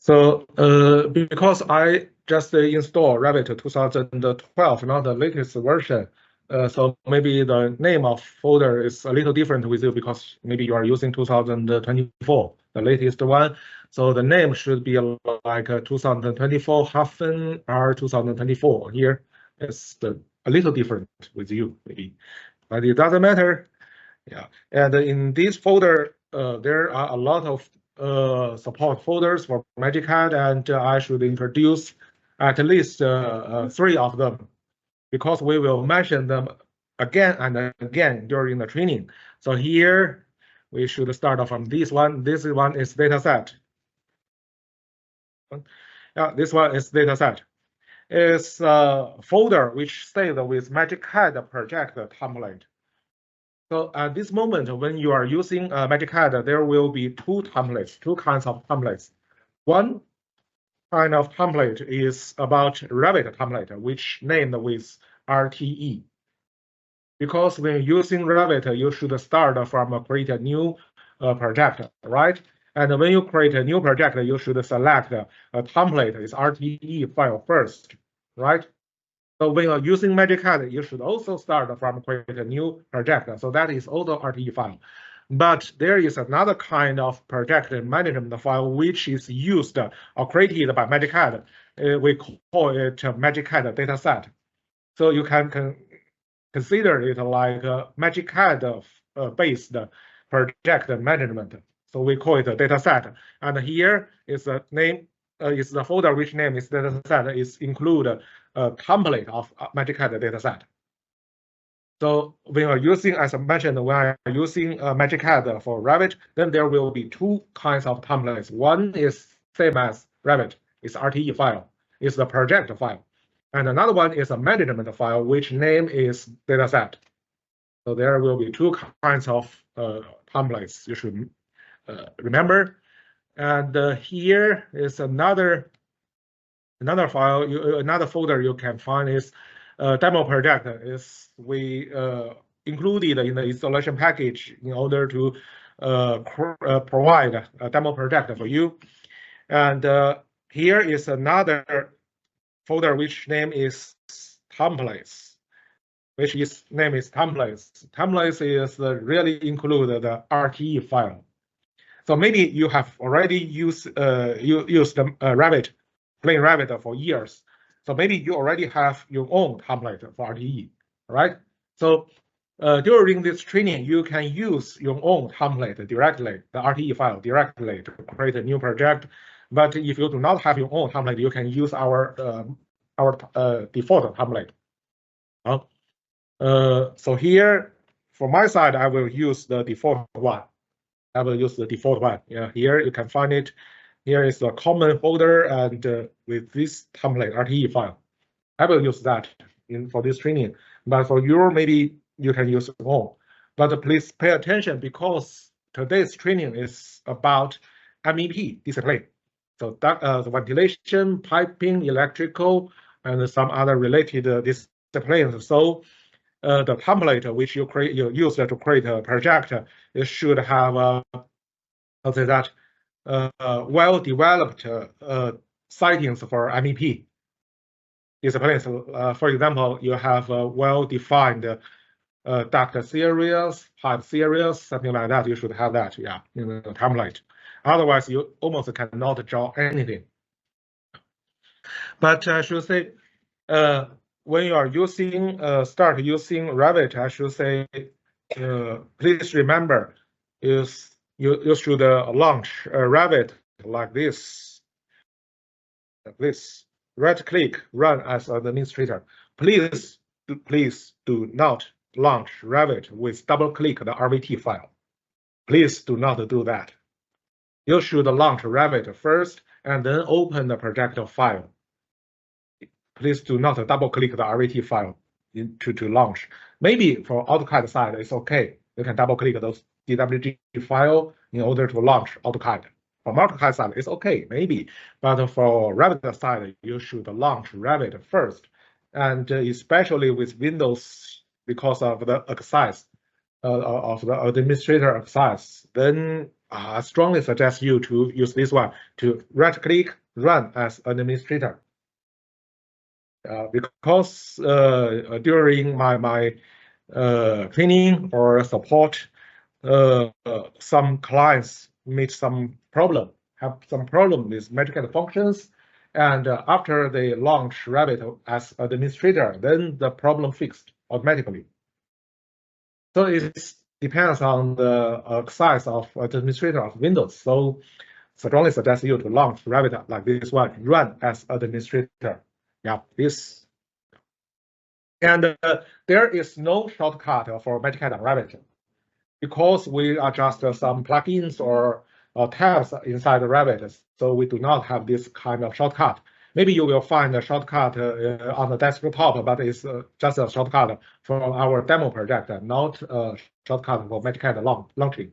So because I just installed Revit 2012, not the latest version, so maybe the name of folder is a little different with you because maybe you are using 2024, the latest one. So the name should be like 2024 hyphen R 2024. Here it's a little different with you maybe, but it doesn't matter. Yeah, and in this folder, there are a lot of support folders for MagiCAD, and I should introduce at least 3 of them because we will mention them again and again during the training. So here we should start from this one. This one is dataset. Yeah, this one is dataset. It's a folder which stays with MagiCAD project template. So at this moment, when you are using MagiCAD, there will be two kinds of templates. One kind of template is about Revit template, which named with RTE. Because when using Revit, you should start from create a new project, right? And when you create a new project, you should select a template is RTE file first, right? So when you're using MagiCAD, you should also start from create a new project. So that is also RTE file. But there is another kind of project management file which is used or created by MagiCAD. We call it MagiCAD dataset. So you can consider it like a MagiCAD based project management. So we call it a dataset. And here is the name. Is the folder which name is dataset is include a template of MagiCAD dataset. So when you're using, as I mentioned, when I'm using MagiCAD for Revit, then there will be two kinds of templates. One is same as Revit, it's RTE file, it's the project file. And another one is a management file, which name is dataset. So there will be two kinds of templates you should remember. And here is another file, another folder you can find is demo project. Is we included in the installation package in order to provide a demo project for you. And here is another folder which name is templates, which is name is templates. Templates is really include the RTE file. So maybe you have already used Revit, plain Revit for years. So maybe you already have your own template for RTE, right? So during this training, you can use your own template directly, the RTE file directly to create a new project. But if you do not have your own template, you can use our default template. So here, for my side, I will use the default one. I will use the default one. Yeah, here you can find it. Here is a common folder and with this template RTE file. I will use that for this training. But for you, maybe you can use your own. But please pay attention because today's training is about MEP discipline. So that the ventilation, piping, electrical, and some other related disciplines. So the template which you use to create a project, it should have I'll say that well-developed settings for MEP disciplines. For example, you have a well-defined duct series, pipe series, something like that. You should have that, yeah, in the template. Otherwise, you almost cannot draw anything. But I should say, when you are using start using Revit, I should say, please remember, you should launch Revit like this. Please right-click, run as an administrator. Please do not launch Revit with double-click the RVT file. Please do not do that. You should launch Revit first and then open the project file. Please do not double-click the RVT file to launch. Maybe for AutoCAD side, it's okay. You can double-click those DWG file in order to launch AutoCAD. From AutoCAD side, it's okay, maybe. But for Revit side, you should launch Revit first. And especially with Windows, because of the access of the administrator access, then I strongly suggest you to use this one to right-click Run as administrator. Because during my training or support, some clients have some problem with MagiCAD functions, and after they launch Revit as administrator, then the problem fixed automatically. So it depends on the size of administrator of Windows. So strongly suggest you to launch Revit like this one, Run as administrator. Yeah, this. And there is no shortcut for MagiCAD and Revit because we are just some plugins or tabs inside Revit, so we do not have this kind of shortcut. Maybe you will find a shortcut on the desktop, but it's just a shortcut for our demo project, not a shortcut for MagiCAD launching.